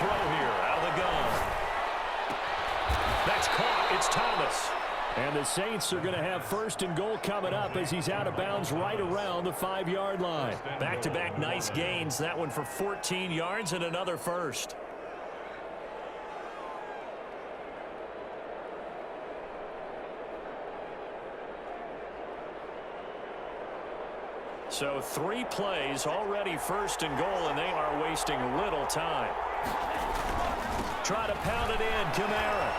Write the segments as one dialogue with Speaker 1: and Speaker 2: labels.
Speaker 1: throw here out of the gun. That's caught. It's Thomas. And the Saints are going to have first and goal coming up as he's out of bounds right around the 5-yard line. Back-to-back nice gains. That one for 14 yards and another first. So 3 plays already first and goal, and they are wasting little time. Try to pound it in, Kamara.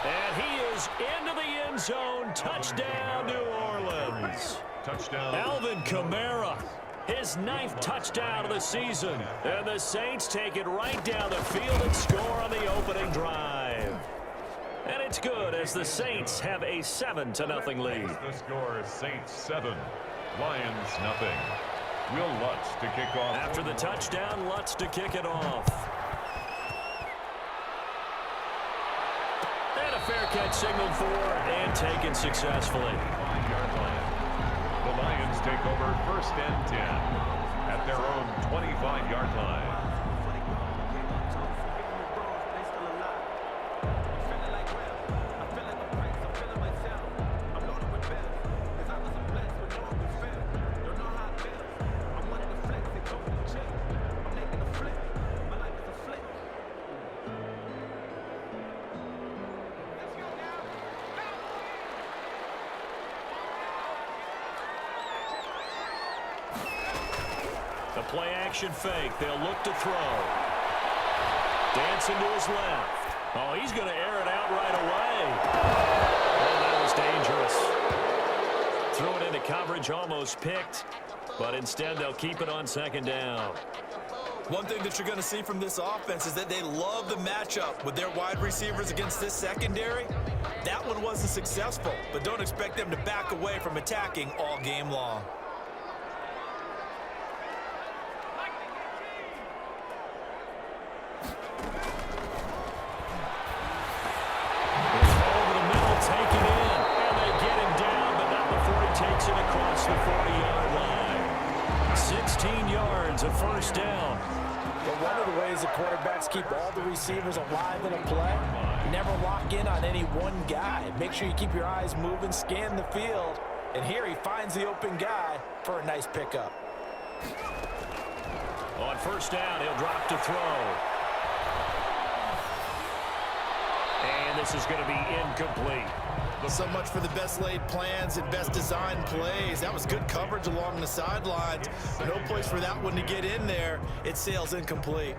Speaker 1: And he is into the end zone. Touchdown, New Orleans.
Speaker 2: Touchdown.
Speaker 1: Alvin Kamara, his 9th touchdown of the season. And the Saints take it right down the field and score on the opening drive. And it's good as the Saints have a 7-0 lead.
Speaker 2: The score is Saints 7, Lions nothing. Will Lutz to kick off.
Speaker 1: After the touchdown, Lutz to kick it off. And a fair catch signaled for and taken successfully.
Speaker 2: 5-yard line. The Lions take over first and 10 at their own 25-yard line.
Speaker 1: The play-action fake. They'll look to throw. Dancing to his left. Oh, he's going to air it out right away. Oh, that was dangerous. Threw it into coverage, almost picked. But instead, they'll keep it on second down.
Speaker 3: One thing that you're going to see from this offense is that they love the matchup with their wide receivers against this secondary. That one wasn't successful, but don't expect them to back away from attacking all game long.
Speaker 1: A first down.
Speaker 4: But one of the ways the quarterbacks keep all the receivers alive in a play, never lock in on any one guy. Make sure you keep your eyes moving, scan the field. And here he finds the open guy for a nice pickup.
Speaker 1: On first down, he'll drop to throw. And this is going to be incomplete.
Speaker 3: So much for the best laid plans and best designed plays. That was good coverage along the sidelines. No place for that one to get in there. It sails incomplete.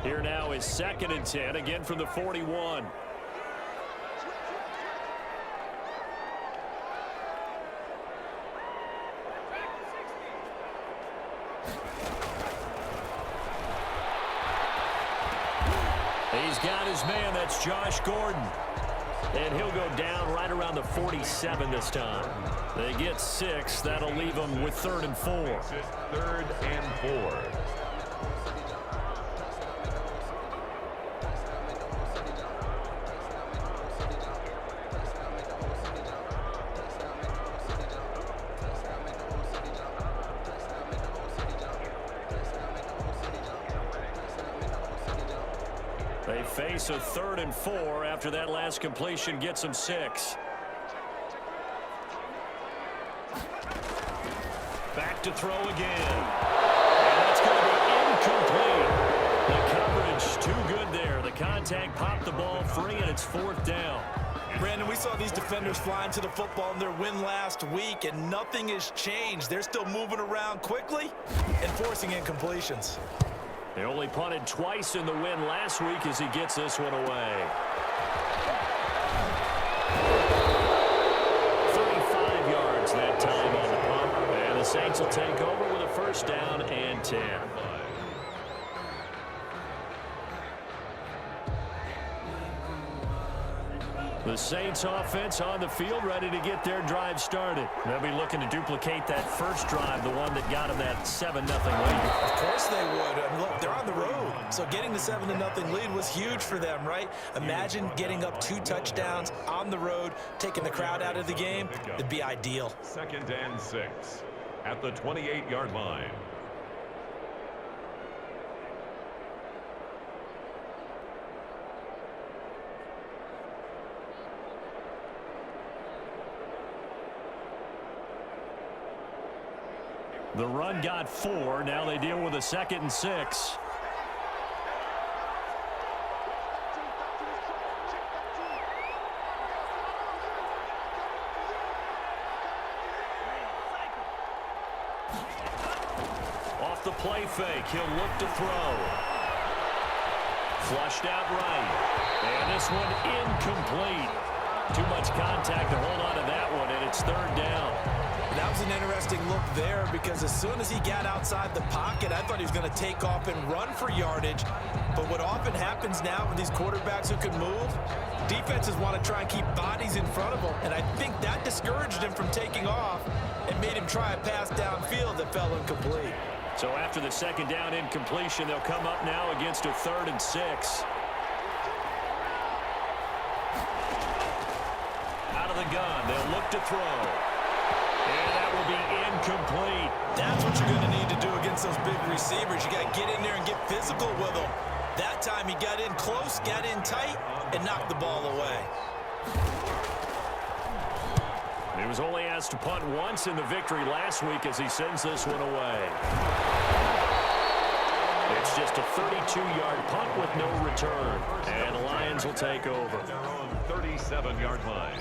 Speaker 1: Here now is 2nd and 10, again from the 41. He's got his man, that's Josh Gordon. And he'll go down right around the 47 this time. They get 6, that'll leave them with 3rd and 4.
Speaker 2: 3rd and 4.
Speaker 1: They face a 3rd and 4 after that last completion gets them 6. Back to throw again. And that's going to be incomplete. The coverage too good there. The contact popped the ball free, and it's 4th down.
Speaker 3: Brandon, we saw these defenders flying to the football in their win last week, and nothing has changed. They're still moving around quickly and forcing incompletions.
Speaker 1: They only punted twice in the win last week as he gets this one away. 35 yards that time on the punt. And the Saints will take over with a first down and 10. The Saints offense on the field, ready to get their drive started. They'll be looking to duplicate that first drive, the one that got them that 7-0 lead.
Speaker 4: Of course they would. And look, they're on the road. So getting the 7-0 lead was huge for them, right? Imagine getting up 2 touchdowns on the road, taking the crowd out of the game. It'd be ideal.
Speaker 2: 2nd and 6 at the 28-yard line.
Speaker 1: The run got 4. Now they deal with a 2nd and 6. Off the play fake, he'll look to throw. Flushed out right. And this one incomplete. Too much contact to hold on to that one, and it's 3rd down.
Speaker 4: That was an interesting look there because as soon as he got outside the pocket, I thought he was going to take off and run for yardage. But what often happens now with these quarterbacks who can move, defenses want to try and keep bodies in front of them. And I think that discouraged him from taking off and made him try a pass downfield that fell incomplete.
Speaker 1: So after the 2nd down incompletion, they'll come up now against a 3rd and 6. Out of the gun, they'll look to throw. And that will be incomplete.
Speaker 4: That's what you're going to need to do against those big receivers. You got to get in there and get physical with them. That time he got in close, got in tight, and knocked the ball away.
Speaker 1: He was only asked to punt once in the victory last week as he sends this one away. It's just a 32-yard punt with no return. And the Lions will take over.
Speaker 2: Their own 37-yard line.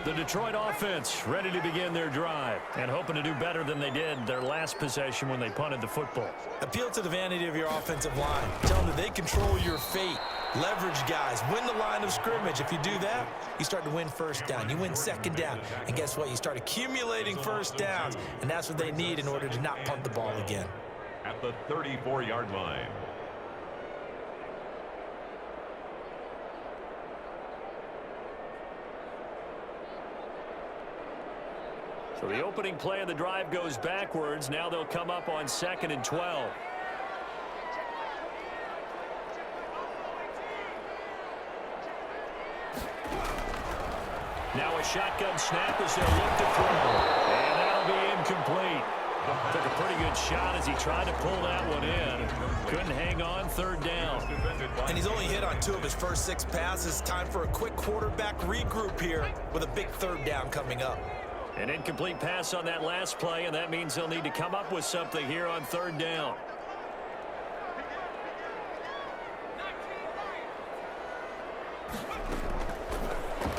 Speaker 1: The Detroit offense ready to begin their drive and hoping to do better than they did their last possession when they punted the football.
Speaker 4: Appeal to the vanity of your offensive line. Tell them that they control your fate. Leverage guys. Win the line of scrimmage. If you do that, you start to win 1st down. You win 2nd down. And guess what? You start accumulating 1st downs. And that's what they need in order to not punt the ball again.
Speaker 2: At the 34-yard line.
Speaker 1: So the opening play of the drive goes backwards. Now they'll come up on 2nd and 12. Now a shotgun snap as they'll look to throw. And that'll be incomplete. Took a pretty good shot as he tried to pull that one in. Couldn't hang on. 3rd down.
Speaker 3: And he's only hit on 2 of his first 6 passes. Time for a quick quarterback regroup here with a big 3rd down coming up.
Speaker 1: An incomplete pass on that last play, and that means they'll need to come up with something here on 3rd down.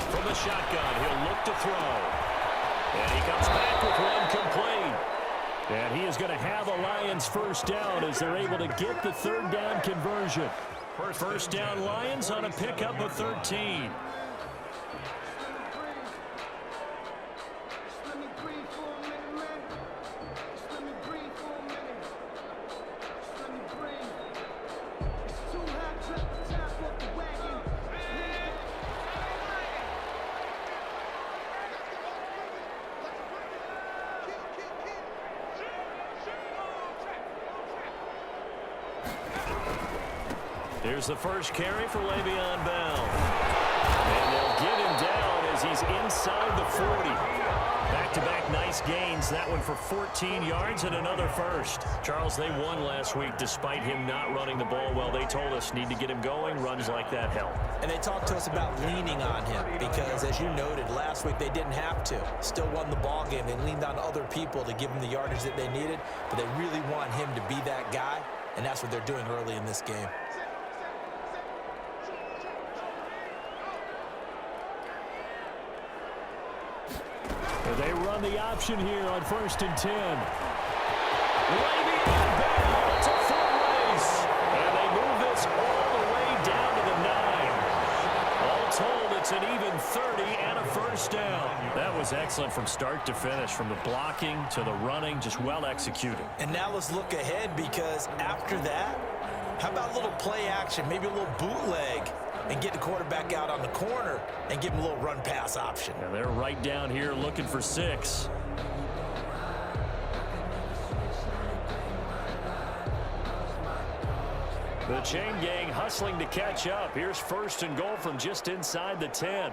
Speaker 1: From the shotgun, he'll look to throw. And he comes back with one complete. And he is going to have the Lions 1st down as they're able to get the 3rd down conversion. 1st down Lions on a pickup of 13. Here's the first carry for Le'Veon Bell. And they'll get him down as he's inside the 40. Back-to-back nice gains. That one for 14 yards and another 1st. Charles, they won last week despite him not running the ball well. They told us need to get him going. Runs like that help.
Speaker 4: And they talked to us about leaning on him because, as you noted, last week they didn't have to. Still won the ball game. They leaned on other people to give them the yardage that they needed, but they really want him to be that guy, and that's what they're doing early in this game.
Speaker 1: They run the option here on 1st and 10. Le'Veon Bell, it's a foot race. And they move this all the way down to the 9. All told, it's an even 30 and a 1st down. That was excellent from start to finish, from the blocking to the running, just well executed.
Speaker 4: And now let's look ahead because after that,
Speaker 3: How about a little play action, maybe a little bootleg, and get the quarterback out on the corner and give him a little run pass option?
Speaker 1: And they're right down here looking for 6. The chain gang hustling to catch up. Here's 1st and goal from just inside the 10.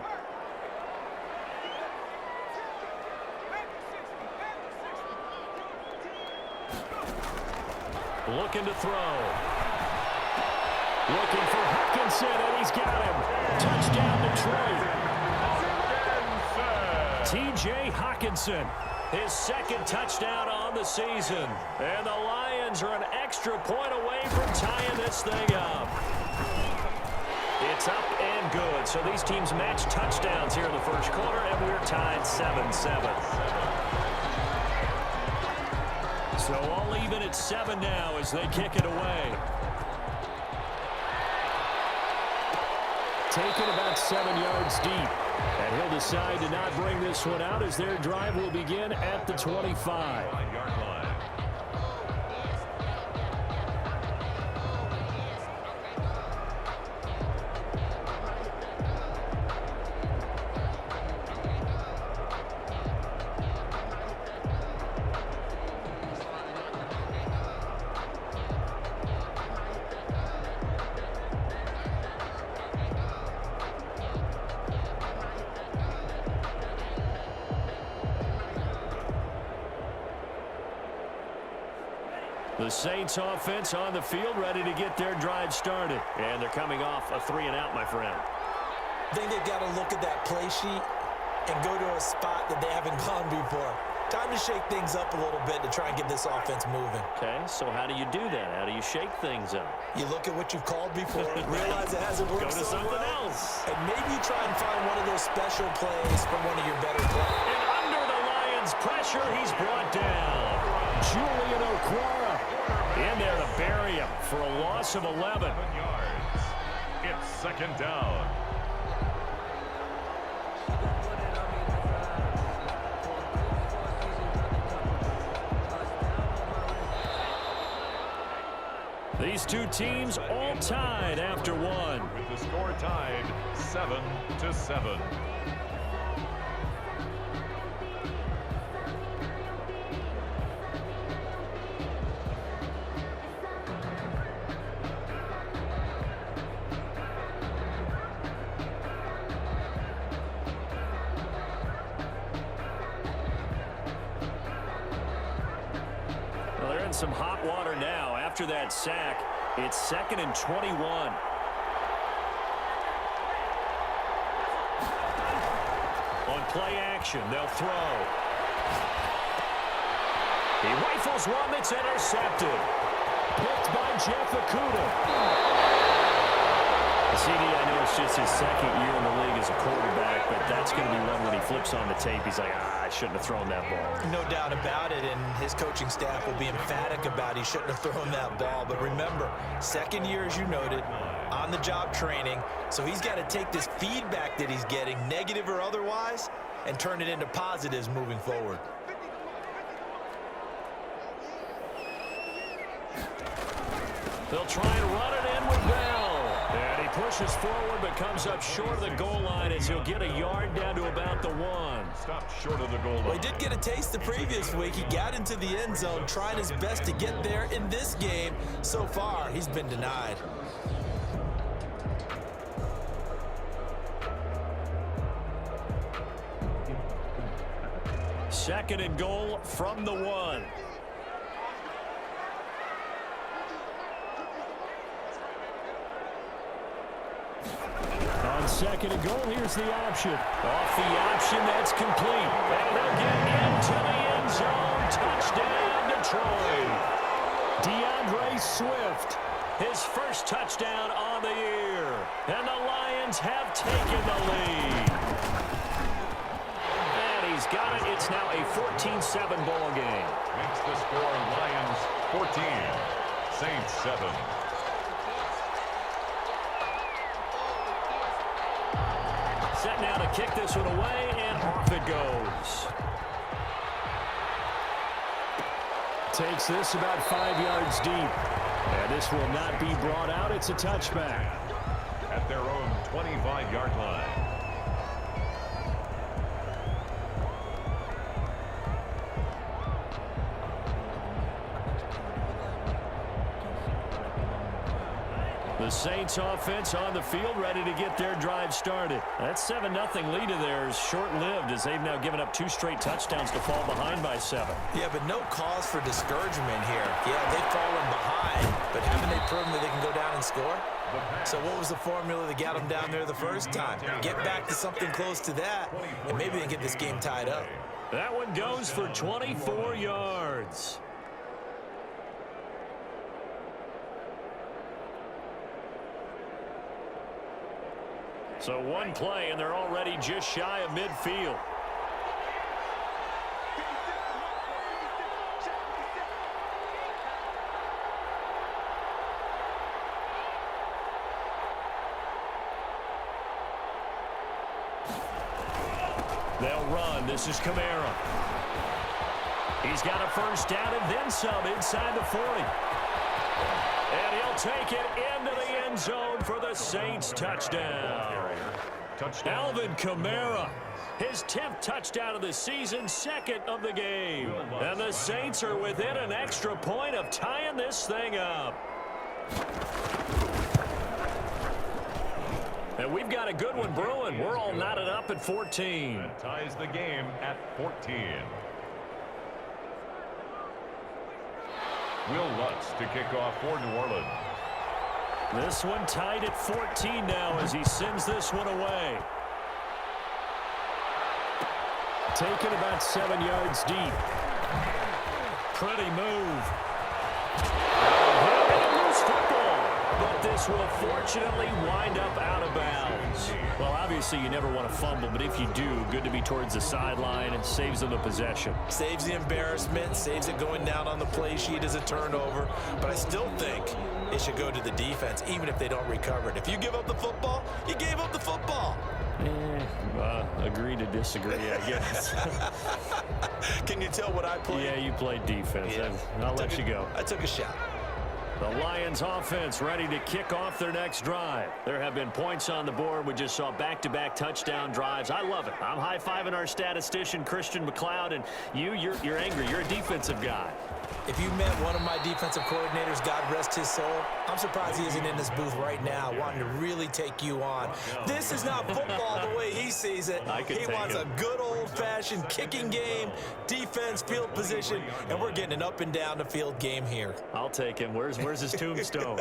Speaker 1: Looking to throw. Looking for Hockenson, and he's got him. Touchdown, Detroit. T.J. Hockenson, his 2nd touchdown on the season. And the Lions are an extra point away from tying this thing up. It's up and good. So these teams match touchdowns here in the first quarter, and we're tied 7-7. So all even at 7 now as they kick it away. Taken about 7 yards deep. And he'll decide to not bring this one out as their drive will begin at the 25-yard line. The Saints offense on the field, ready to get their drive started. And they're coming off a 3-and-out, my friend.
Speaker 3: I think they've got to look at that play sheet and go to a spot that they haven't gone before. Time to shake things up a little bit to try and get this offense moving.
Speaker 1: Okay, so how do you do that? How do you shake things up?
Speaker 3: You look at what you've called before, realize it hasn't worked
Speaker 1: Go to
Speaker 3: so
Speaker 1: something
Speaker 3: well,
Speaker 1: else.
Speaker 3: and maybe you try and find one of those special plays from one of your better players.
Speaker 1: And under the Lions' pressure, he's brought down. Julian Okwara in there to bury him for a loss of 11.
Speaker 2: 7 yards. It's 2nd down.
Speaker 1: These two teams all tied after 1.
Speaker 2: With the score tied 7-7.
Speaker 1: Well, they're in some hot water now. After that sack, it's 2nd and 21. On play action, they'll throw. He rifles one that's intercepted. Picked by Jeff Okudah. CD, I know it's just his 2nd year in the league as a quarterback, but that's going to be one when he flips on the tape. He's like, I shouldn't have thrown that ball.
Speaker 3: No doubt about it, and his coaching staff will be emphatic about he shouldn't have thrown that ball. But remember, 2nd year, as you noted, on-the-job training, so he's got to take this feedback that he's getting, negative or otherwise, and turn it into positives moving forward.
Speaker 1: They'll try and run it in with Bell. And he pushes forward but comes up short of the goal line as he'll get a yard down to about the 1.
Speaker 2: Stopped short of the goal line.
Speaker 3: Well, he did get a taste the previous week. He got into the end zone, trying his best to get there in this game. So far, he's been denied.
Speaker 1: Second and goal from the 1. On 2nd and goal, here's the option. Off the option, that's complete. And they'll get into the end zone. Touchdown, Detroit. DeAndre Swift, his first touchdown on the year. And the Lions have taken the lead. And he's got it. It's now a 14-7 ball game.
Speaker 2: Makes the score Lions 14, Saints 7.
Speaker 1: Set now to kick this one away, and off it goes. Takes this about 5 yards deep. And this will not be brought out. It's a touchback.
Speaker 2: At their own 25-yard line.
Speaker 1: The Saints offense on the field, ready to get their drive started. That 7-0 lead of theirs short-lived as they've now given up 2 straight touchdowns to fall behind by 7.
Speaker 4: Yeah, but no cause for discouragement here. Yeah, they've fallen behind, but haven't they proven that they can go down and score? So what was the formula that got them down there the first time? Get back to something close to that, and maybe they can get this game tied up.
Speaker 1: That one goes for 24 yards. So one play, and they're already just shy of midfield. They'll run. This is Kamara. He's got a first down and then some inside the 40. And he'll take it into the end zone for the Saints touchdown. Alvin Kamara, his 10th touchdown of the season, 2nd of the game. And the Saints are within an extra point of tying this thing up. And we've got a good one brewing. We're all knotted up at 14.
Speaker 2: That ties the game at 14. Will Lutz to kick off for New Orleans.
Speaker 1: This one tied at 14 now as he sends this one away. Taken about 7 yards deep. Pretty move. Loose football. But this will fortunately wind up out of bounds. Well, obviously you never want to fumble, but if you do, good to be towards the sideline and saves them the possession.
Speaker 4: Saves the embarrassment, saves it going down on the play sheet as a turnover. But I still think it should go to the defense, even if they don't recover it. If you give up the football, you gave up the football.
Speaker 1: Agree to disagree, I guess.
Speaker 4: Can you tell what I played?
Speaker 1: Yeah, you played defense.
Speaker 4: Yeah.
Speaker 1: I'll let you go.
Speaker 4: I took a shot.
Speaker 1: The Lions offense ready to kick off their next drive. There have been points on the board. We just saw back-to-back touchdown drives. I love it. I'm high-fiving our statistician, Christian McLeod, and you're angry. You're a defensive guy.
Speaker 4: If you met one of my defensive coordinators, God rest his soul, I'm surprised he isn't in this booth right now wanting to really take you on. This is not football the way he sees it. He wants a good old-fashioned kicking game, defense, field position, and we're getting an up-and-down-the-field game here.
Speaker 1: I'll take him. Where's his tombstone?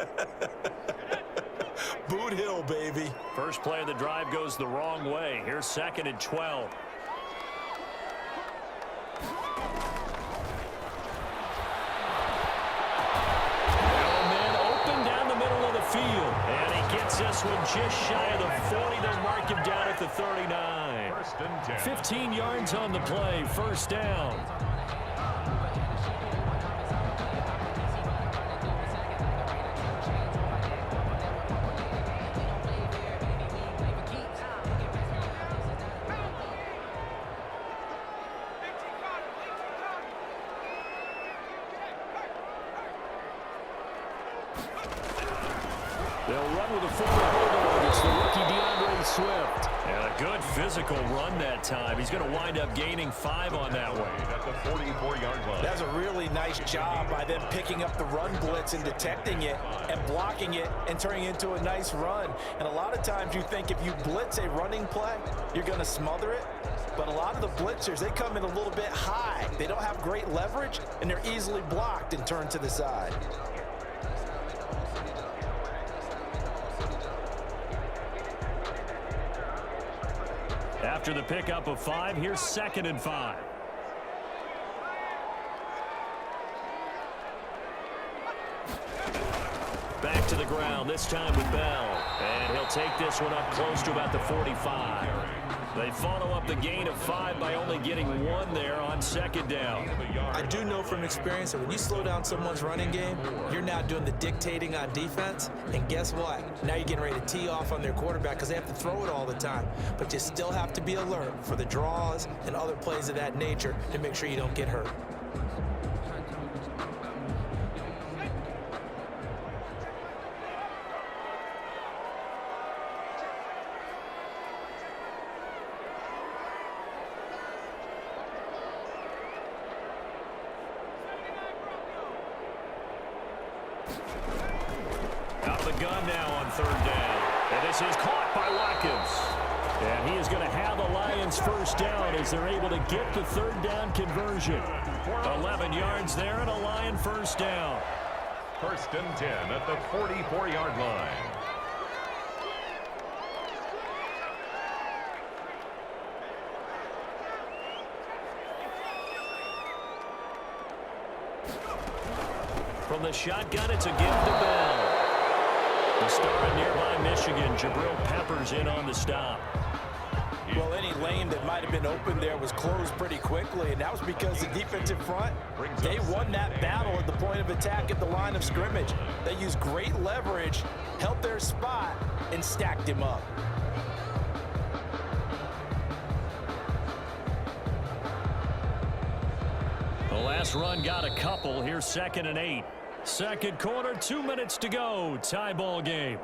Speaker 4: Boot Hill, baby.
Speaker 1: First play of the drive goes the wrong way. Here's 2nd and 12. Field, and he gets this one just shy of the 40. They'll mark him down at the 39. 15 yards on the play, first down. They'll run with a forward bulldog. It's the rookie DeAndre Swift. And a good physical run that time. He's going to wind up gaining 5 on that one.
Speaker 2: At the 44-yard line.
Speaker 4: That's a really nice job by them picking up the run blitz and detecting it and blocking it and turning it into a nice run. And a lot of times you think if you blitz a running play, you're going to smother it. But a lot of the blitzers, they come in a little bit high. They don't have great leverage, and they're easily blocked and turned to the side.
Speaker 1: After the pickup of 5, here's 2nd and 5. Back to the ground, this time with Bell. And he'll take this one up close to about the 45. They follow up the gain of 5 by only getting 1 there on 2nd down.
Speaker 4: I do know from experience that when you slow down someone's running game, you're now doing the dictating on defense. And guess what? Now you're getting ready to tee off on their quarterback because they have to throw it all the time. But you still have to be alert for the draws and other plays of that nature to make sure you don't get hurt.
Speaker 1: Out of the gun now on third down. And this is caught by Watkins. And he is going to have a Lions first down as they're able to get the third down conversion. 11 yards there and a Lion first down.
Speaker 2: First and 10 at the 44-yard line.
Speaker 1: From the shotgun, it's a give to Bell. The star of nearby Michigan, Jabril Peppers in on the stop.
Speaker 4: Well, any lane that might have been open there was closed pretty quickly, and that was because the defensive front, they won that battle at the point of attack at the line of scrimmage. They used great leverage, held their spot, and stacked him up.
Speaker 1: The last run got a couple. Here's 2nd and 8. Second quarter, 2 minutes to go. Tie ball game.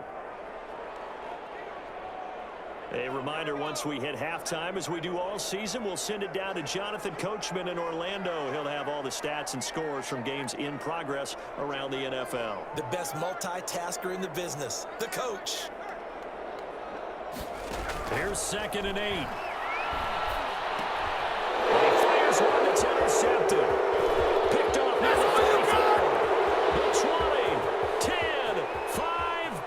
Speaker 1: A reminder, once we hit halftime, as we do all season, we'll send it down to Jonathan Coachman in Orlando. He'll have all the stats and scores from games in progress around the NFL.
Speaker 3: The best multitasker in the business, the coach.
Speaker 1: Here's 2nd and 8. He fires one that's intercepted. Picked off near the 44. The 20, 10, 5.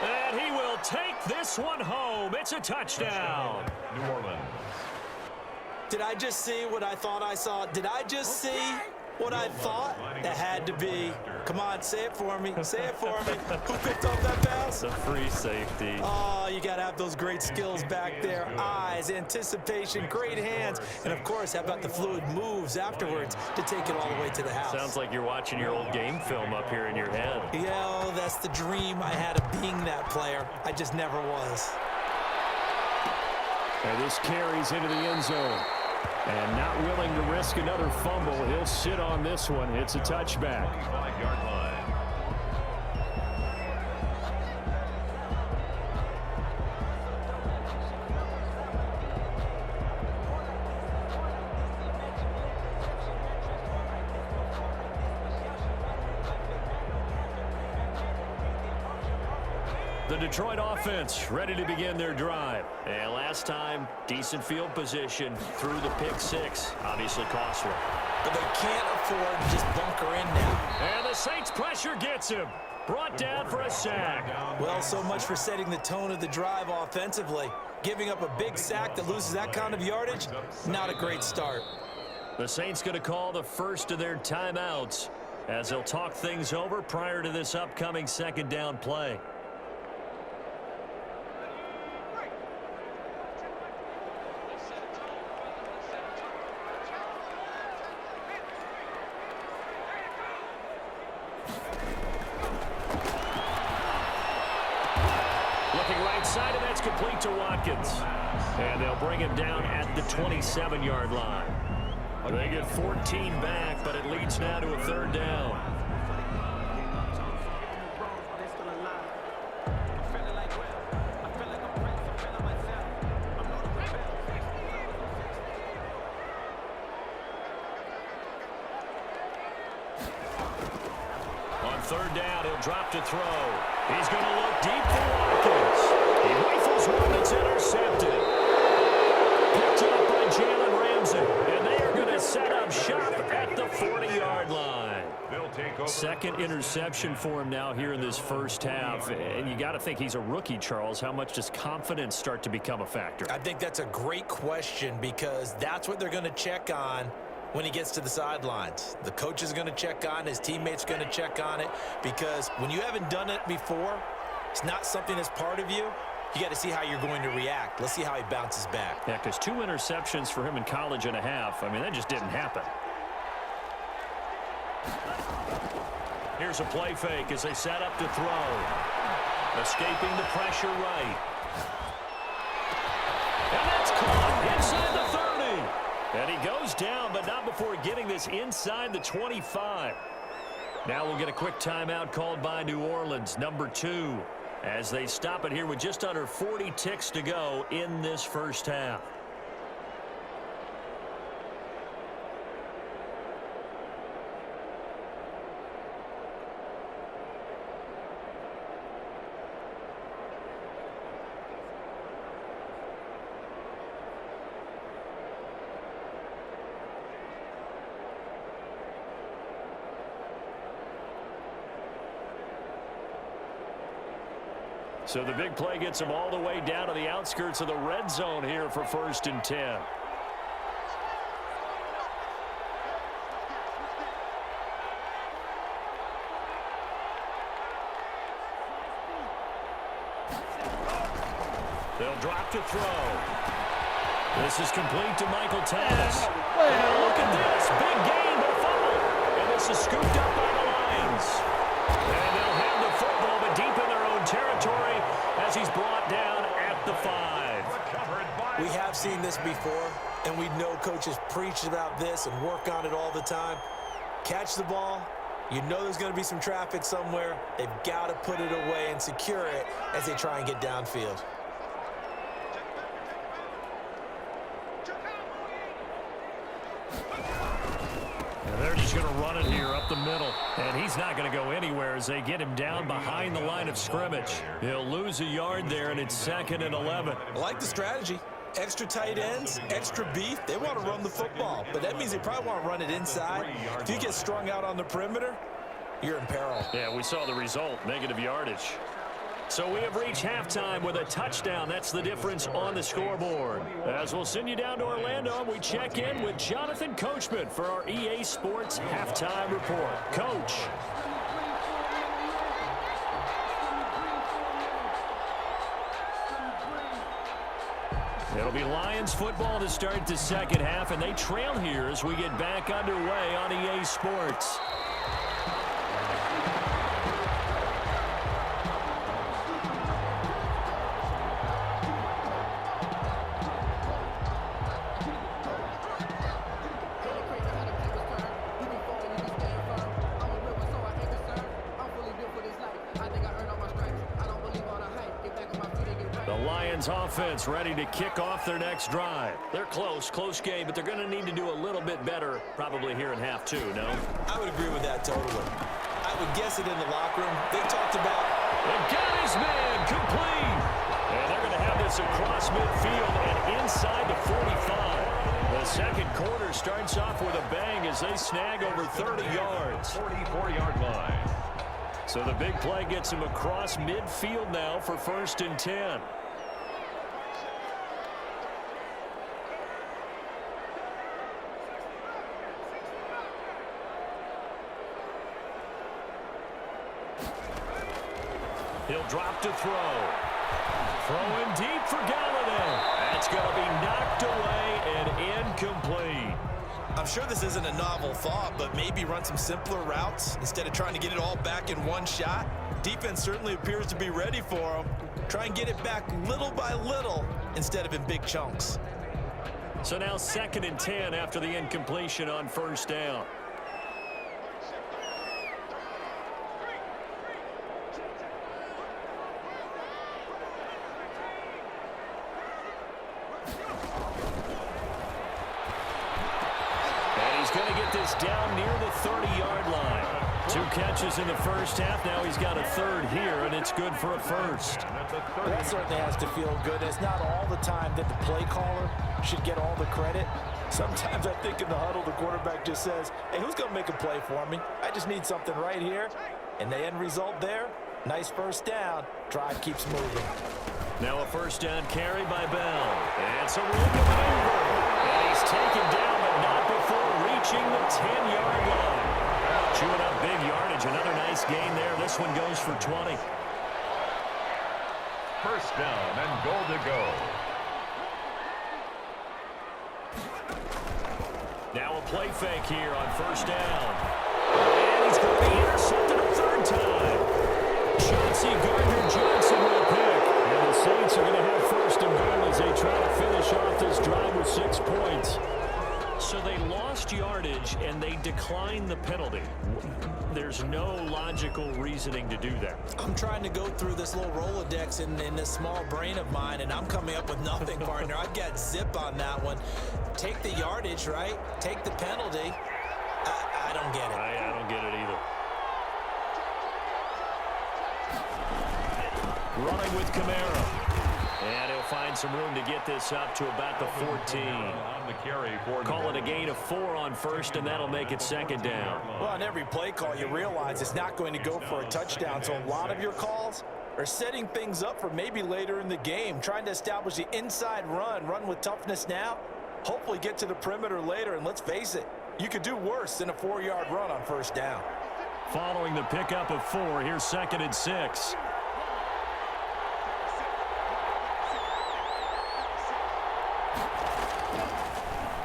Speaker 1: And he will take this one home. It's a touchdown.
Speaker 2: New Orleans.
Speaker 3: Did I just see what I thought I saw? Did I just see what I thought? That had to be. Come on, say it for me. Say it for me. Who picked up that pass?
Speaker 1: The free safety.
Speaker 3: Oh, you got to have those great skills back there. Eyes, anticipation, great hands. And, of course, how about the fluid moves afterwards to take it all the way to the house?
Speaker 1: Sounds like you're watching your old game film up here in your head.
Speaker 3: Yeah, that's the dream I had of being that player. I just never was.
Speaker 1: And this carries into the end zone. And not willing to risk another fumble. He'll sit on this one. It's a touchback.
Speaker 2: 25-yard line.
Speaker 1: The Detroit offense ready to begin their drive. And last time, decent field position through the pick six. Obviously costly.
Speaker 3: But they can't afford to just bunker in now.
Speaker 1: And the Saints pressure gets him. Brought down for a sack.
Speaker 3: Well, so much for setting the tone of the drive offensively. Giving up a big sack that loses that kind of yardage, not a great start.
Speaker 1: The Saints going to call the first of their timeouts as they'll talk things over prior to this upcoming second down play. Side, and that's complete to Watkins. And they'll bring him down at the 27-yard line. They get 14 back, but it leads now to a third down. On third down, he'll drop to throw. He's going to look deep for Watkins. He rifles one that's intercepted. Picked up by Jalen Ramsey. And they are going to set up shop at the 40-yard line. Second interception for him now here in this first half. And you got to think he's a rookie, Charles. How much does confidence start to become a factor?
Speaker 3: I think that's a great question because that's what they're going to check on when he gets to the sidelines. The coach is going to check on, his teammates going to check on it, because when you haven't done it before, it's not something that's part of you. You got to see how you're going to react. Let's see how he bounces back.
Speaker 1: Yeah, because 2 interceptions for him in college and a half. I mean, that just didn't happen. Here's a play fake as they set up to throw. Escaping the pressure right. And that's caught inside the 30. And he goes down, but not before getting this inside the 25. Now we'll get a quick timeout called by New Orleans, number 2, as they stop it here with just under 40 ticks to go in this first half. So the big play gets him all the way down to the outskirts of the red zone here for 1st and 10. They'll drop to throw. This is complete to Michael Thomas. And look at this. Big gain, but fumble. And this is scooped up by the Lions. And they'll have the football, but deep in their own territory as he's brought down at the 5.
Speaker 4: We have seen this before, and we know coaches preach about this and work on it all the time. Catch the ball. You know there's going to be some traffic somewhere. They've got to put it away and secure it as they try and get downfield.
Speaker 1: They're just going to run it here up the middle. And he's not going to go anywhere as they get him down behind the line of scrimmage. He'll lose a yard there, and it's 2nd and 11.
Speaker 3: I like the strategy. Extra tight ends, extra beef. They want to run the football, but that means they probably want to run it inside. If you get strung out on the perimeter, you're in peril.
Speaker 1: Yeah, we saw the result, negative yardage. So we have reached halftime with a touchdown. That's the difference on the scoreboard. As we'll send you down to Orlando, we check in with Jonathan Coachman for our EA Sports Halftime Report. Coach. It'll be Lions football to start the second half, and they trail here as we get back underway on EA Sports. Offense ready to kick off their next drive. They're close game, but they're going to need to do a little bit better probably here in half 2, no?
Speaker 3: I would agree with that totally. I would guess it in the locker room. They talked about...
Speaker 1: They've got his man complete. And they're going to have this across midfield and inside the 45. The second quarter starts off with a bang as they snag over 30 yards.
Speaker 2: 44-yard line.
Speaker 1: So the big play gets him across midfield now for 1st and 10. He'll drop to throw. Throwing deep for Galladay. That's going to be knocked away and incomplete.
Speaker 3: I'm sure this isn't a novel thought, but maybe run some simpler routes instead of trying to get it all back in one shot. Defense certainly appears to be ready for him. Try and get it back little by little instead of in big chunks.
Speaker 1: So now 2nd and 10 after the incompletion on 1st down. Down near the 30-yard line. 2 catches in the first half. Now he's got a third here, and it's good for a first.
Speaker 4: That certainly has to feel good. It's not all the time that the play caller should get all the credit. Sometimes I think in the huddle, the quarterback just says, hey, who's going to make a play for me? I just need something right here. And the end result there, nice first down. Drive keeps moving.
Speaker 1: Now a first down carry by Bell. And some room to maneuver. And he's taken down, but not before reaching the 10-yard line. Chewing up big yardage. Another nice gain there. This one goes for 20.
Speaker 2: First down and goal to go.
Speaker 1: Now a play fake here on first down. And he's going to be intercepted a third time. Chauncey Gardner-Johnson will pick. And the Saints are going to have first and goal as they try to finish off this drive with 6 points. So they lost yardage and they declined the penalty. There's no logical reasoning to do that.
Speaker 3: I'm trying to go through this little Rolodex in this small brain of mine, and I'm coming up with nothing, partner. I've got zip on that one. Take the yardage, right? Take the penalty. I don't get it.
Speaker 1: I don't get it either. Running with Kamara. And he'll find some room to get this up to about the 14.
Speaker 2: On the carry for
Speaker 1: Call it a gain of 4 on first, and that'll make it second down.
Speaker 4: Well, on every play call, you realize it's not going to go for a touchdown. So a lot of your calls, or setting things up for maybe later in the game, trying to establish the inside run with toughness now, hopefully get to the perimeter later, and let's face it, you could do worse than a 4-yard run on first down.
Speaker 1: Following the pickup of 4, here's 2nd and 6.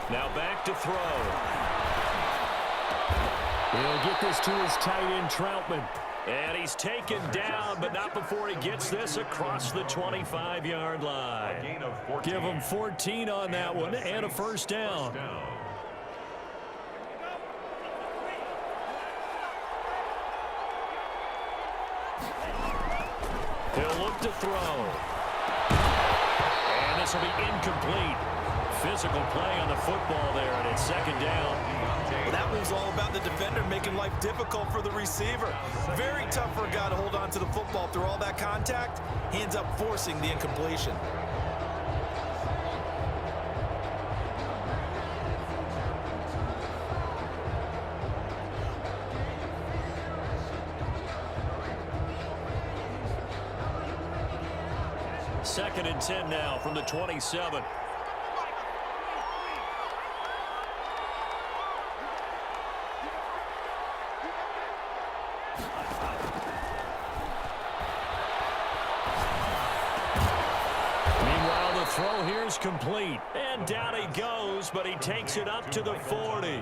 Speaker 1: Now back to throw. He'll get this to his tight end, Troutman. And he's taken down, but not before he gets this across the 25-yard line. Give him 14 on that one and a first down. He'll look to throw. And this will be incomplete. Physical play on the football there, and it's 2nd down.
Speaker 3: Well, that was all about the defender making life difficult for the receiver. Very tough for a guy to hold on to the football through all that contact. He ends up forcing the incompletion.
Speaker 1: Second and 10 now from the 27. Meanwhile, the throw here is complete. And down he goes, but he takes it up to the 40.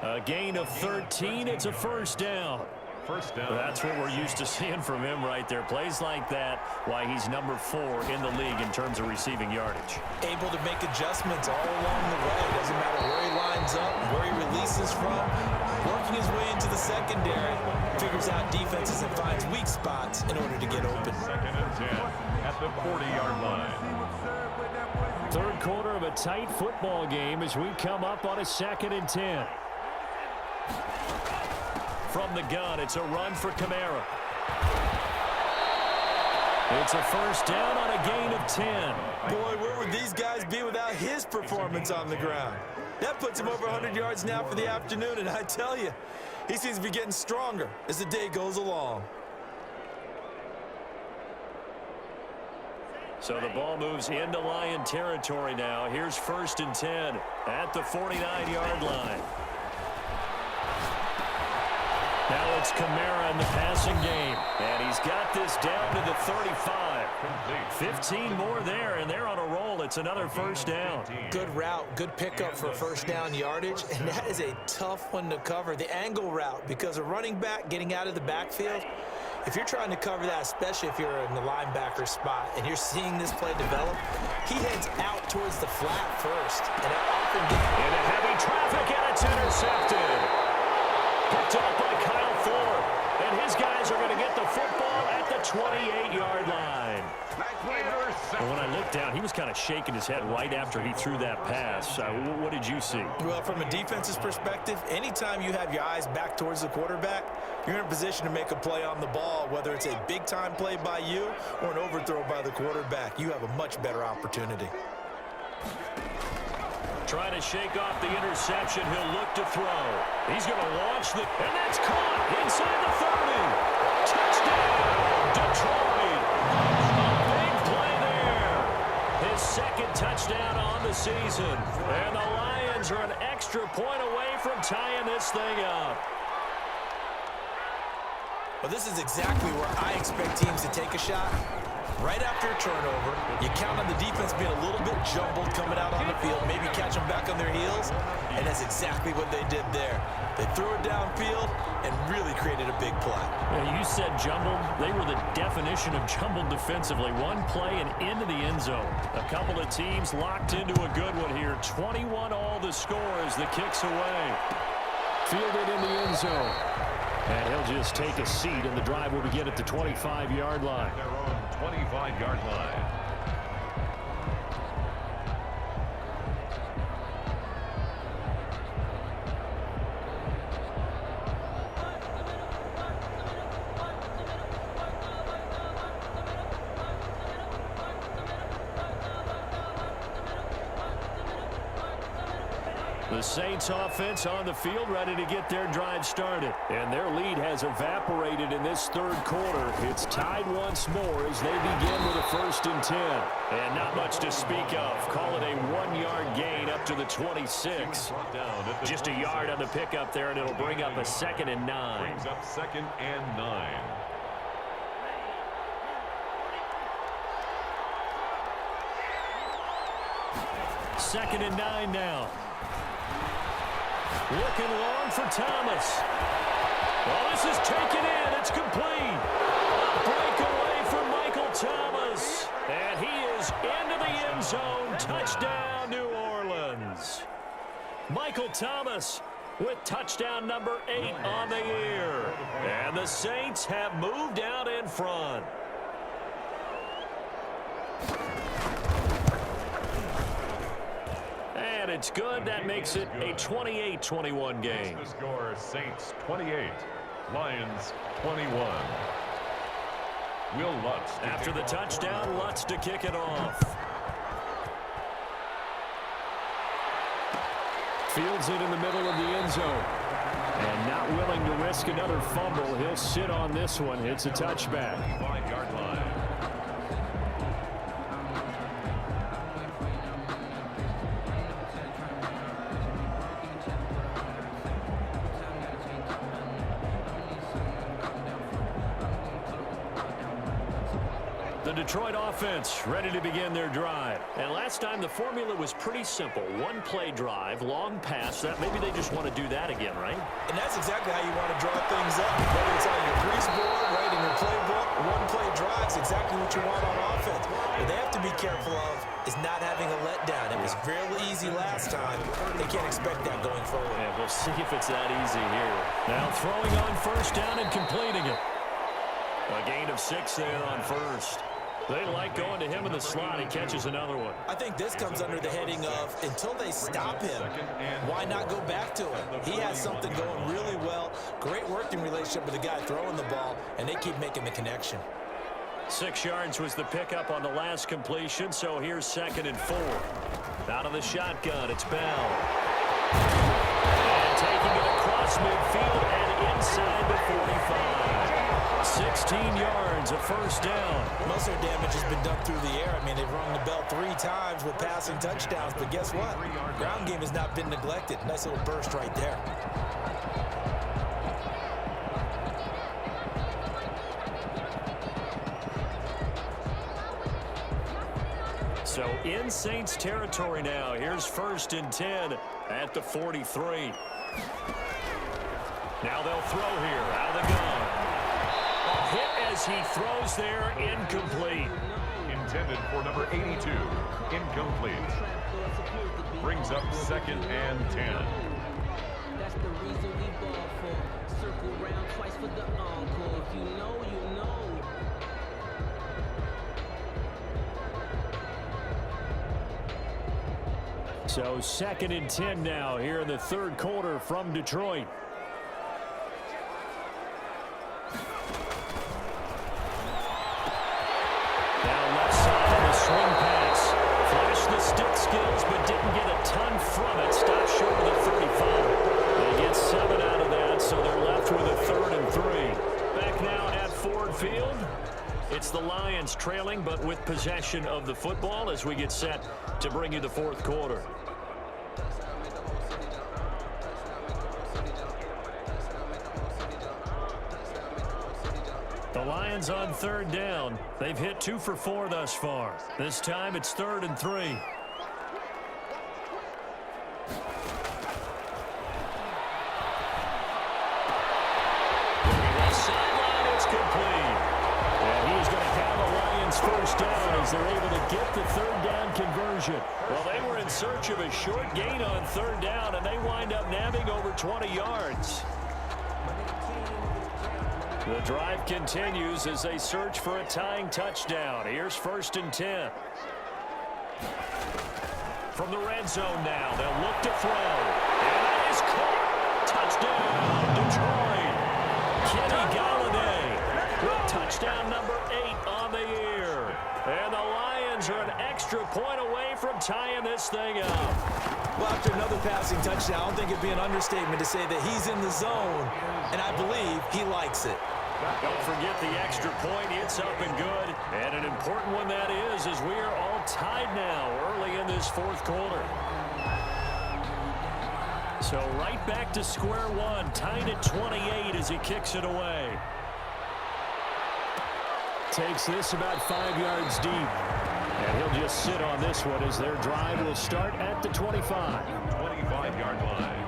Speaker 1: A gain of 13. It's a first down.
Speaker 2: First down.
Speaker 1: That's what we're used to seeing from him right there. Plays like that, why he's number 4 in the league in terms of receiving yardage.
Speaker 3: Able to make adjustments all along the way. Doesn't matter where he lines up, where he releases from. Working his way into the secondary. Figures out defenses and finds weak spots in order to get open.
Speaker 2: 2nd and 10 at the 40-yard line.
Speaker 1: Third quarter of a tight football game as we come up on a 2nd and 10. From the gun, it's a run for Kamara. It's a first down on a gain of 10.
Speaker 3: Boy, where would these guys be without his performance on the ground? That puts him over 100 yards now for the afternoon, and I tell you, he seems to be getting stronger as the day goes along.
Speaker 1: So the ball moves into Lion territory now. Here's 1st and 10 at the 49-yard line. Now it's Kamara in the passing game. And he's got this down to the 35. 15 more there, and they're on a roll. It's another first down.
Speaker 3: Good route, good pickup for first down yardage, and that is a tough one to cover. The angle route, because a running back getting out of the backfield, if you're trying to cover that, especially if you're in the linebacker spot and you're seeing this play develop, he heads out towards the flat first. And that often
Speaker 1: into heavy traffic, and it's intercepted. Picked up by Kyle Ford. And his guys are going to get the football at the 28-yard line. And when I looked down, he was kind of shaking his head right after he threw that pass. What did you see?
Speaker 3: Well, from a defense's perspective, anytime you have your eyes back towards the quarterback, you're in a position to make a play on the ball, whether it's a big-time play by you or an overthrow by the quarterback. You have a much better opportunity.
Speaker 1: Trying to shake off the interception. He'll look to throw. He's going to launch the... And that's caught inside the 30. Touchdown, Detroit. A big play there. His 2nd touchdown on the season. And the Lions are an extra point away from tying this thing up.
Speaker 3: Well, this is exactly where I expect teams to take a shot. Right after a turnover, you count on the defense being a little bit jumbled coming out on the field, maybe catch them back on their heels, and that's exactly what they did there. They threw it downfield and really created a big play.
Speaker 1: Yeah, you said jumbled. They were the definition of jumbled defensively. One play and into the end zone. A couple of teams locked into a good one here. 21 all the score as the kick's away. Fielded in the end zone. And he'll just take a seat, and the drive will begin at the 25-yard line.
Speaker 2: Their own 25-yard line.
Speaker 1: The The Saints offense on the field, ready to get their drive started. And their lead has evaporated in this third quarter. It's tied once more as they begin with a 1st and 10. And not much to speak of. Call it a 1-yard gain up to the 26. Just a yard on the pickup there, and it'll bring up a 2nd and 9.
Speaker 2: Brings up 2nd and 9.
Speaker 1: Second and 9 now. Looking long for Thomas. Well, this is taken in. It's complete. A breakaway for Michael Thomas. And he is into the end zone. Touchdown, New Orleans. Michael Thomas with touchdown number 8 on the year. And the Saints have moved out in front. And it's good. That makes it a 28-21 game.
Speaker 2: The score, Saints 28, Lions 21. Will Lutz.
Speaker 1: After the touchdown, Lutz to kick it off. Fields it in the middle of the end zone. And not willing to risk another fumble. He'll sit on this one. It's a touchback.
Speaker 2: 5-yard line.
Speaker 1: The Detroit offense ready to begin their drive. And last time the formula was pretty simple. One play drive, long pass. That maybe they just want to do that again, right?
Speaker 3: And that's exactly how you want to draw things up. Whether it's on your grease board, right, in your playbook, one play drive is exactly what you want on offense. What they have to be careful of is not having a letdown. It was real easy last time. They can't expect that going forward.
Speaker 1: Yeah, we'll see if it's that easy here. Now throwing on 1st down and completing it. A gain of 6 there on 1st. They like going to him in the slot. He catches another one.
Speaker 3: I think this comes under the heading of until they stop him, why not go back to him? He has something going really well. Great working relationship with the guy throwing the ball, and they keep making the connection.
Speaker 1: 6 yards was the pickup on the last completion, so here's 2nd and 4. Out of the shotgun, it's Bell. And taking it across midfield and inside the 45. 16 yards, a 1st down.
Speaker 3: Most of their damage has been done through the air. I mean, they've rung the bell 3 times with passing touchdowns, but guess what? Ground game has not been neglected. Nice little burst right there.
Speaker 1: So in Saints territory now. Here's 1st and 10 at the 43. Now they'll throw here out of the gun. A hit as he throws there, incomplete.
Speaker 2: Intended for number 82, incomplete. Brings up 2nd and 10.
Speaker 5: That's the reason we ball for. Circle round twice for the encore. If you know, you know.
Speaker 1: So 2nd and 10 now here in the 3rd quarter from Detroit. Swing pass. Flashed the stick skills, but didn't get a ton from it. Stopped short of the 35. They get 7 out of that, so they're left with a 3rd and 3. Back now at Ford Field. It's the Lions trailing, but with possession of the football as we get set to bring you the 4th quarter. The Lions on 3rd down. They've hit 2 for 4 thus far. This time it's 3rd and 3. Sideline, it's complete. And he's going to have a Lions 1st down as they're able to get the 3rd down conversion. Well, they were in search of a short gain on 3rd down, and they wind up nabbing over 20 yards. The drive continues as they search for a tying touchdown. Here's 1st and 10. From the red zone now, they'll look to throw. And that is caught. Touchdown, Detroit. Kenny Galladay with touchdown number 8 on the year. And the Lions Lions are an extra point away from tying this thing up.
Speaker 3: Well, after another passing touchdown, I don't think it'd be an understatement to say that he's in the zone, and I believe he likes it.
Speaker 1: Don't forget the extra point. It's up and good. And an important one that is, as we are all tied now early in this fourth quarter. So right back to square one, tied at 28 as he kicks it away. Takes this about 5 yards deep. And he'll just sit on this one as their drive will start at the 25.
Speaker 2: 25-yard line.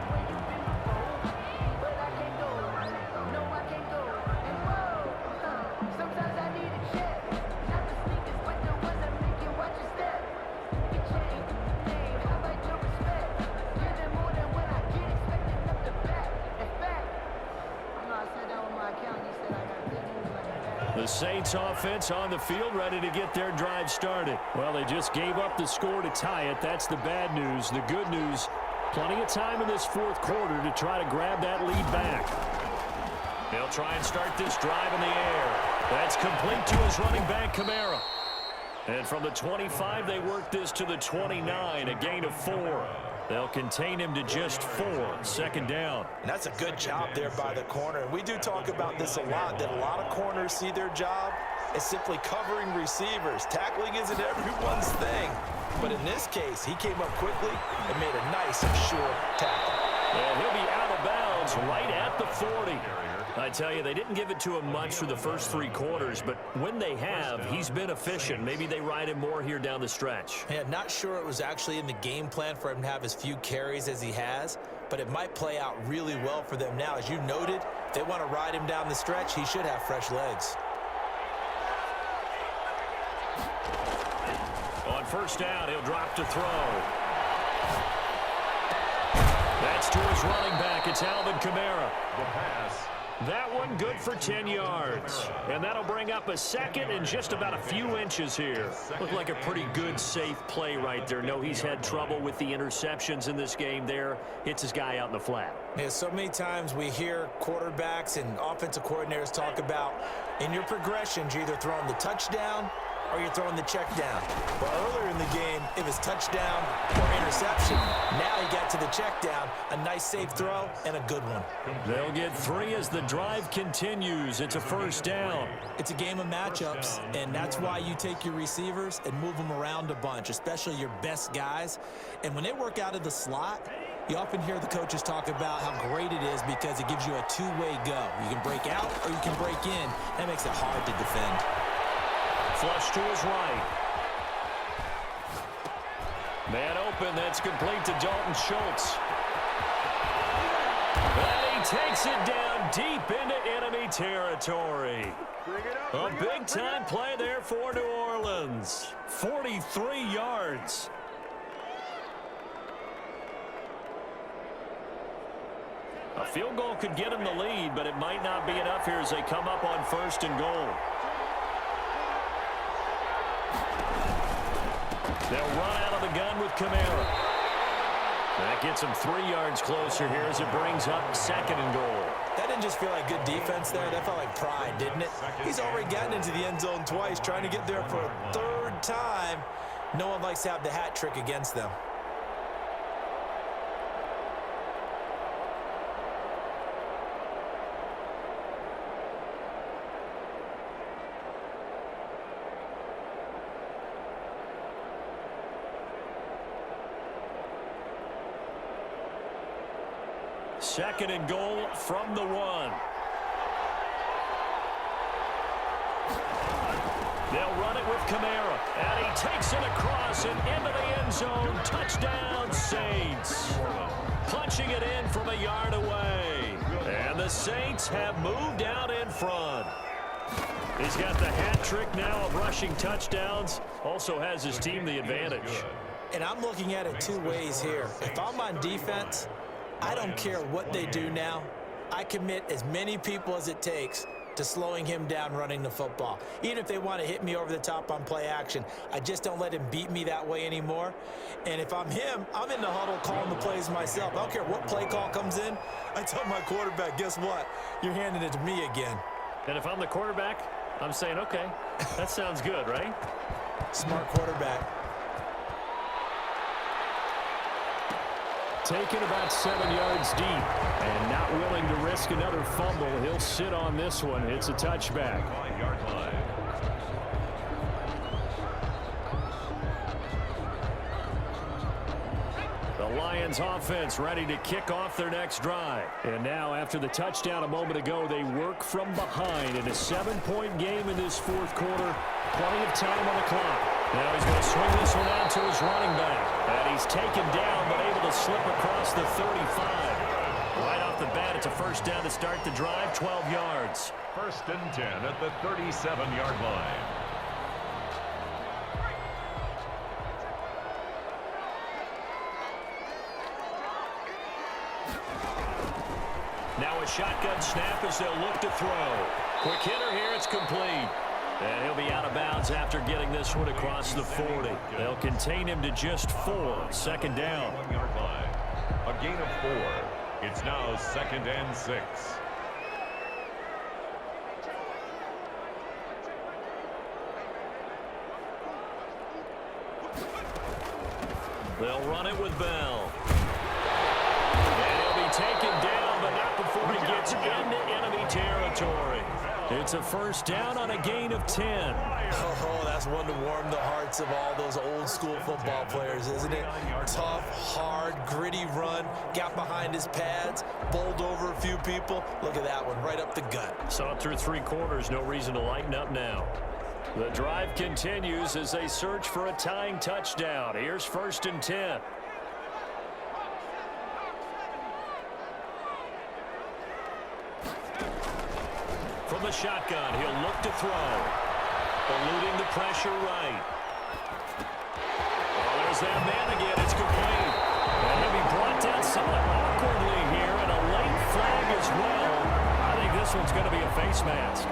Speaker 1: The Saints offense on the field ready to get their drive started. Well, they just gave up the score to tie it. That's the bad news. The good news, plenty of time in this fourth quarter to try to grab that lead back. They'll try and start this drive in the air. That's complete to his running back, Kamara. And from the 25, they work this to the 29, a gain of 4. They'll contain him to just 4, second down.
Speaker 4: And that's a good job there by the corner. We do talk about this a lot, that a lot of corners see their job as simply covering receivers. Tackling isn't everyone's thing. But in this case, he came up quickly and made a nice, short tackle.
Speaker 1: And he'll be out of bounds right at the 40. I tell you, they didn't give it to him much for the first 3 quarters, but when they have, he's been efficient. Maybe they ride him more here down the stretch.
Speaker 4: Yeah, not sure it was actually in the game plan for him to have as few carries as he has, but it might play out really well for them now. As you noted, if they want to ride him down the stretch, he should have fresh legs.
Speaker 1: On first down, he'll drop to throw. That's to his running back. It's Alvin Kamara.
Speaker 2: The pass.
Speaker 1: That one good for 10 yards. And that'll bring up a second and just about a few inches here. Looked like a pretty good, safe play right there. No, he's had trouble with the interceptions in this game there. Hits his guy out in the flat.
Speaker 4: Yeah, so many times we hear quarterbacks and offensive coordinators talk about in your progressions, you're either throwing the touchdown or you're throwing the check down. Well, earlier in the game, it was touchdown or interception. Now he got to the check down, a nice safe throw, and a good one.
Speaker 1: They'll get 3 as the drive continues. It's a first down.
Speaker 4: It's a game of matchups, and that's why you take your receivers and move them around a bunch, especially your best guys. And when they work out of the slot, you often hear the coaches talk about how great it is because it gives you a two-way go. You can break out or you can break in. That makes it hard to defend.
Speaker 1: Flush to his right. Man open, that's complete to Dalton Schultz. And he takes it down deep into enemy territory. A big-time play there for New Orleans. 43 yards. A field goal could get him the lead, but it might not be enough here as they come up on first and goal. They'll run out of the gun with Kamara. That gets him 3 yards closer here as it brings up second and goal.
Speaker 4: That didn't just feel like good defense there. That felt like pride, didn't it? He's already gotten into the end zone twice, trying to get there for a 3rd time. No one likes to have the hat trick against them.
Speaker 1: Second and goal from the 1. They'll run it with Kamara. And he takes it across and into the end zone. Touchdown, Saints. Punching it in from a yard away. And the Saints have moved out in front. He's got the hat trick now of rushing touchdowns. Also has his team the advantage.
Speaker 4: And I'm looking at it 2 ways here. If I'm on defense, I don't care what they do now. I commit as many people as it takes to slowing him down running the football. Even if they want to hit me over the top on play action, I just don't let him beat me that way anymore. And if I'm him, I'm in the huddle calling the plays myself. I don't care what play call comes in. I tell my quarterback, guess what? You're handing it to me again.
Speaker 1: And if I'm the quarterback, I'm saying, okay, that sounds good, right?
Speaker 3: Smart quarterback.
Speaker 1: Taken about 7 yards deep and not willing to risk another fumble. He'll sit on this one. It's a touchback.
Speaker 2: 5-yard line.
Speaker 1: The Lions offense ready to kick off their next drive. And now after the touchdown a moment ago, they work from behind in a 7-point game in this fourth quarter. Plenty of time on the clock. Now he's going to swing this one out to his running back. And he's taken down but able to slip across the 35. Right off the bat, it's a first down to start the drive, 12 yards.
Speaker 2: 1st and 10 at the 37-yard line.
Speaker 1: Now a shotgun snap as they'll look to throw. Quick hitter here, it's complete. And he'll be out of bounds after getting this one across the 40. They'll contain him to just 4. 2nd down.
Speaker 2: 1-yard line. A gain of 4. It's now 2nd and 6.
Speaker 1: They'll run it with Bell. And he'll be taken down, but not before he gets into enemy territory. It's a first down on a gain of 10.
Speaker 3: Oh, that's one to warm the hearts of all those old school football players, isn't it? Tough, hard, gritty run. Got behind his pads, bowled over a few people. Look at that one, right up the gut.
Speaker 1: Saw it through 3 quarters. No reason to lighten up now. The drive continues as they search for a tying touchdown. Here's 1st and 10. From the shotgun, he'll look to throw. Eluding the pressure right. Oh, there's that man again. It's complete. And he'll be brought down somewhat awkwardly here, and a late flag as well. I think this one's going to be a face mask.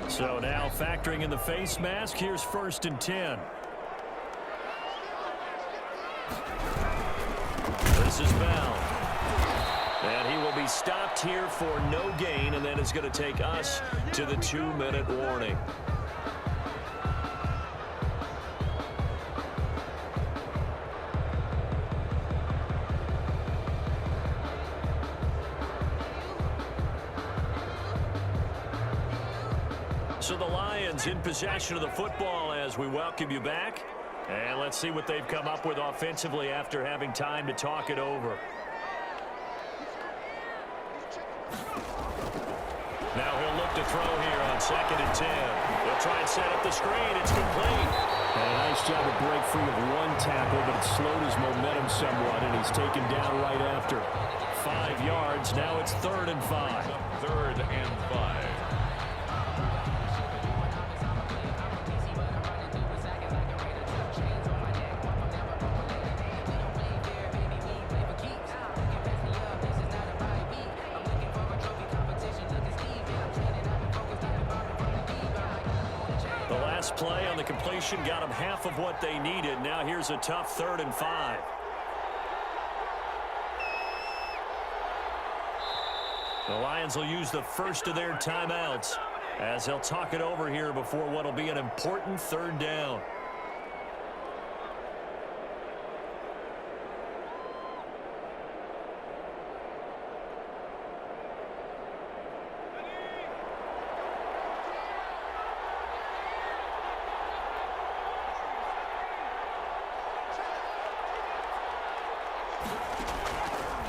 Speaker 1: So now factoring in the face mask, here's 1st and 10. This is Bell. And he will be stopped here for no gain, and then it's going to take us to the 2-minute warning. So the Lions in possession of the football as we welcome you back. And let's see what they've come up with offensively after having time to talk it over. Now he'll look to throw here on 2nd and 10. He'll try and set up the screen. It's complete. And a nice job to break free of one tackle, but it slowed his momentum somewhat, and he's taken down right after. 5 yards. Now it's 3rd and 5.
Speaker 2: 3rd and 5.
Speaker 1: Play on the completion got them half of what they needed. Now here's a tough 3rd and 5. The Lions will use the first of their timeouts as they'll talk it over here before what will be an important 3rd down.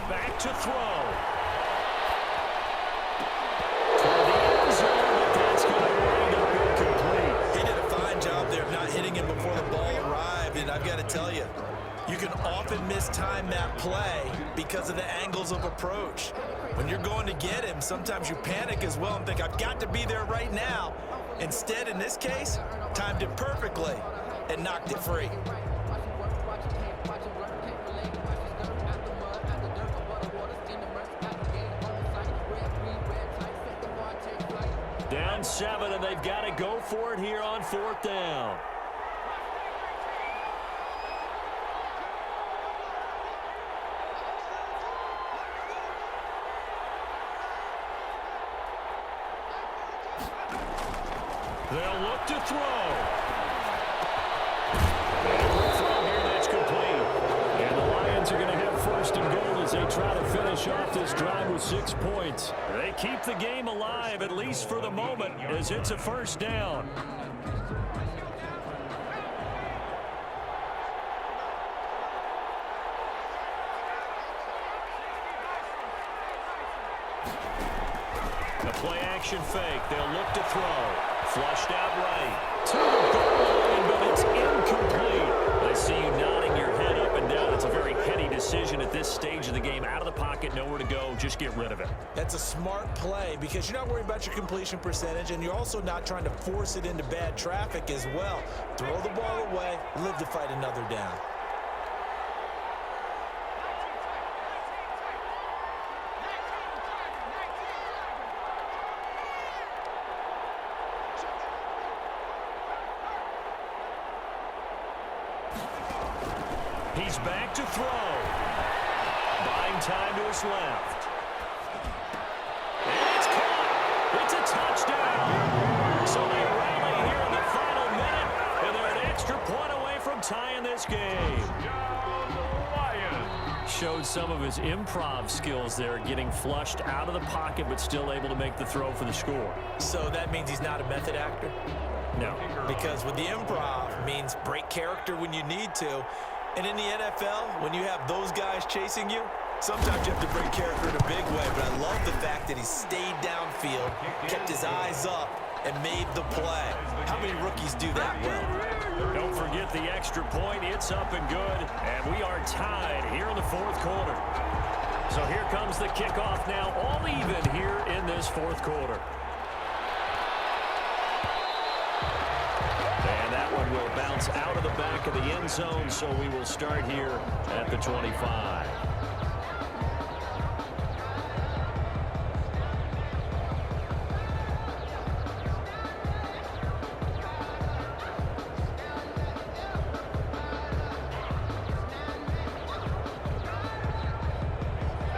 Speaker 1: Back to throw. Toward the end zone, but that's going to wind up incomplete.
Speaker 3: He did a fine job there of not hitting him before the ball arrived, and I've got to tell you, you can often mistime that play because of the angles of approach. When you're going to get him, sometimes you panic as well and think, I've got to be there right now. Instead, in this case, timed it perfectly and knocked it free.
Speaker 1: Down 7, and they've got to go for it here on 4th down. They'll look to throw. And throw here, that's complete. And the Lions are going to have first and goal as they try to finish off this drive with 6 points. They keep the game alive, at least for the moment, as it's a first down. A play-action fake. They'll look to throw. Flushed out right. To the goal line, but it's incomplete. I see you nodding your head up and down. It's a very heady decision at this stage of the game. Out of the pocket, nowhere to go. Just get rid of it.
Speaker 4: That's a smart play because you're not worried about your completion percentage, and you're also not trying to force it into bad traffic as well. Throw the ball away, live to fight another down.
Speaker 1: He's back to throw. Buying time to his left. And it's caught. It's a touchdown. So they rally here in the final minute, and they're an extra point away from tying this game. Showed some of his improv skills there, getting flushed out of the pocket, but still able to make the throw for the score.
Speaker 4: So that means he's not a method actor?
Speaker 1: No.
Speaker 4: Because with the improv means break character when you need to. And in the NFL, when you have those guys chasing you, sometimes you have to break character in a big way. But I love the fact that he stayed downfield, kept his eyes up, and made the play. How many rookies do that well?
Speaker 1: Don't forget the extra point. It's up and good. And we are tied here in the fourth quarter. So here comes the kickoff now, all even here in this fourth quarter. And that one will bounce out of the back of the end zone, so we will start here at the 25.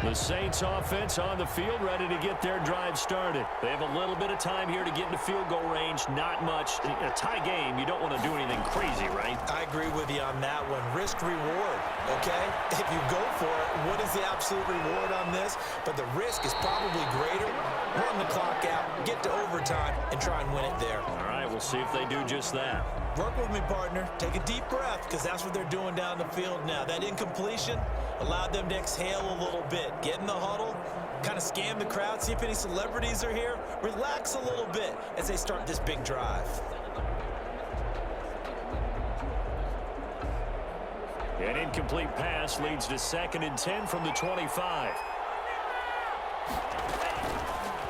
Speaker 1: The Saints offense on the field, ready to get their drive started. They have a little bit of time here to get into field goal range, not much. In a tie game, you don't want to do anything crazy, right?
Speaker 4: I agree with you on that one. Risk reward, okay? If you go for it, what is the absolute reward on this? But the risk is probably greater. Run the clock out, get to overtime, and try and win it there.
Speaker 1: All right, we'll see if they do just that.
Speaker 4: Work with me, partner. Take a deep breath, because that's what they're doing down the field now. That incompletion allowed them to exhale a little bit. Get in the huddle, kind of scan the crowd, see if any celebrities are here. Relax a little bit as they start this big drive.
Speaker 1: An incomplete pass leads to 2nd and 10 from the 25.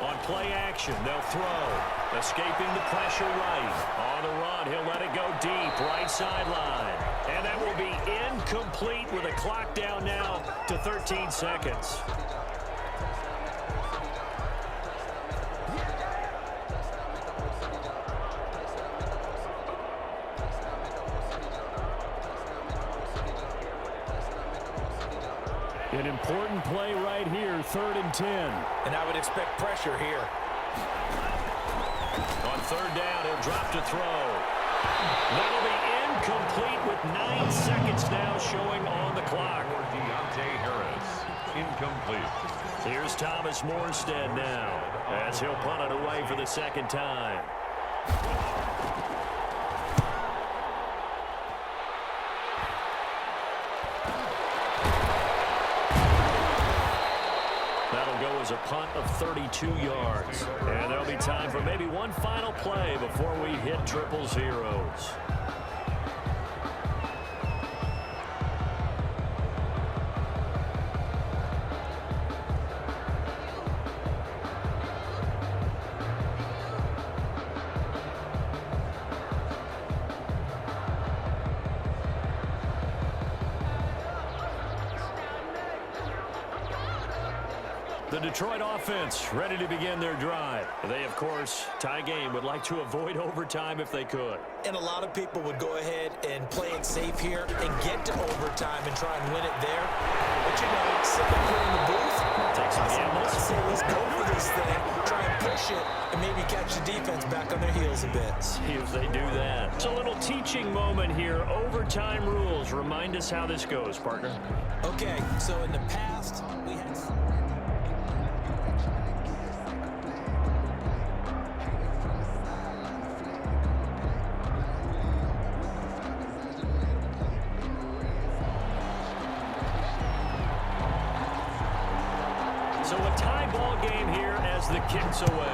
Speaker 1: On play action, they'll throw. Escaping the pressure right. On the run, he'll let it go deep, right sideline. And that will be incomplete with a clock down now to 13 seconds. An important play right here, 3rd and 10.
Speaker 4: And I would expect pressure here.
Speaker 1: On 3rd down, he'll drop to throw. That'll be incomplete with 9 seconds now showing on the clock.
Speaker 2: Deontay Harris, incomplete.
Speaker 1: Here's Thomas Morstead now, as he'll punt it away for the 2nd time. That'll go as a punt of 32 yards. And there'll be time for maybe one final play before we hit triple zeros. The Detroit offense ready to begin their drive. They, of course, tie game, would like to avoid overtime if they could.
Speaker 4: And a lot of people would go ahead and play it safe here and get to overtime and try and win it there. But, you know, sitting up here in the booth,
Speaker 1: Take some gambles.
Speaker 4: I say let's go for this thing, try and push it, and maybe catch the defense back on their heels a bit.
Speaker 1: See if they do that. It's a little teaching moment here. Overtime rules. Remind us how this goes, partner.
Speaker 4: Okay, so in the past, we had...
Speaker 1: So a tie ball game here as the kick's away.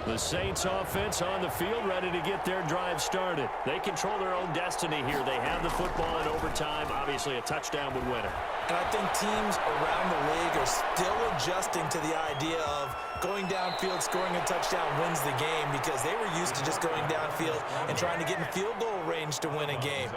Speaker 1: The Saints offense on the field ready to get their drive started. They control their own destiny here. They have the football in overtime. Obviously, a touchdown would win it.
Speaker 4: And I think teams around the league are still adjusting to the idea of going downfield, scoring a touchdown wins the game, because they were used to just going downfield and trying to get in field goal range to win a game.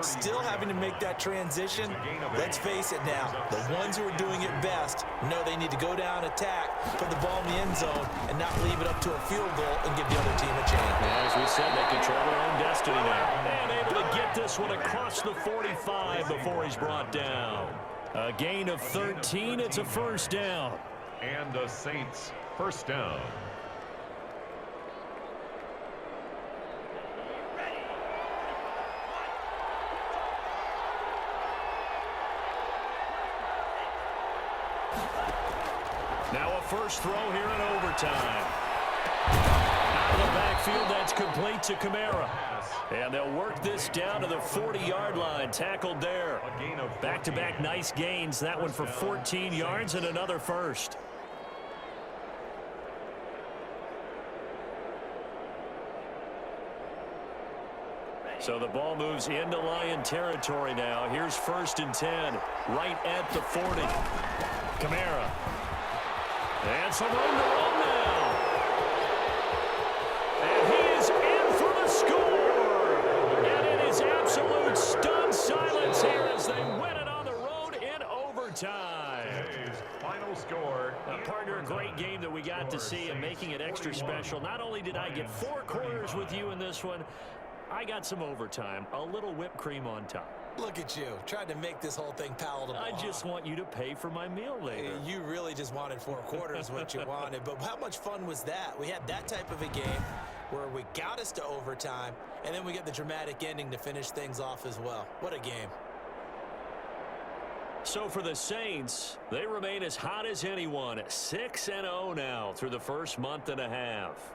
Speaker 4: Still having to make that transition. Let's face it now, the ones who are doing it best know they need to go down, attack, put the ball in the end zone, and not leave it up to a field goal and give the other team a chance.
Speaker 1: As we said, they control their own destiny now. And able to get this one across the 45 before he's brought down. A gain of 13. It's a first down.
Speaker 2: And the Saints first down.
Speaker 1: Now a first throw here in overtime. Out of the backfield, that's complete to Kamara. And they'll work this down to the 40-yard line. Tackled there. Back-to-back nice gains. That one for 14 yards and another first. So the ball moves into Lion territory now. Here's 1st and 10, right at the 40. Kamara. And some room to run now. And he is in for the score. And it is absolute stunned silence here as they win it on the road in overtime.
Speaker 2: Today's final score.
Speaker 1: Partner, a great game that we got to see and making it extra special. Not only did I get 4 quarters with you in this one, I got some overtime, a little whipped cream on top.
Speaker 4: Look at you, trying to make this whole thing palatable.
Speaker 1: I just want you to pay for my meal later.
Speaker 4: You really just wanted 4 quarters what you wanted, but how much fun was that? We had that type of a game where we got us to overtime, and then we get the dramatic ending to finish things off as well. What a game.
Speaker 1: So for the Saints, they remain as hot as anyone, 6-0 now through the first month and a half.